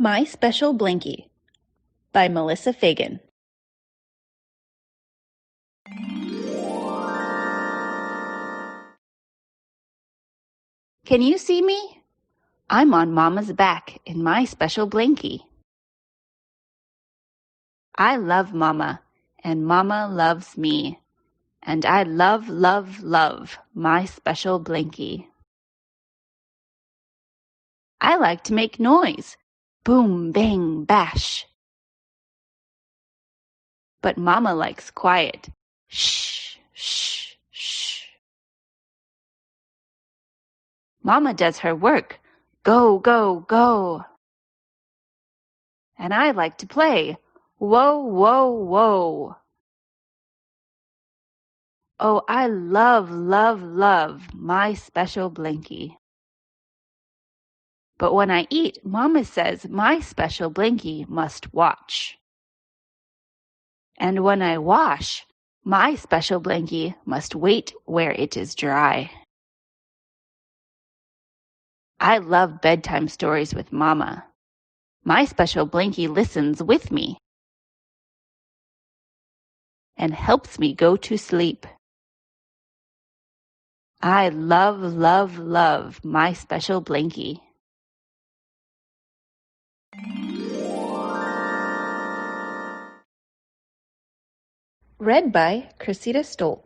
My Special Blankie by Melissa Fagan. Can you see me? I'm on Mama's back in my special blankie. I love Mama, and Mama loves me, and I love, love, love my special blankie. I like to make noise, boom, bang, bash. But Mama likes quiet, shh, shh, shh. Mama does her work, go, go, go. And I like to play, whoa, whoa, whoa. Oh, I love, love, love my special blankie. But when I eat, Mama says my special blankie must watch. And when I wash, my special blankie must wait where it is dry. I love bedtime stories with Mama. My special blankie listens with me and helps me go to sleep. I love, love, love my special blankie. Read by Qasida Stolt.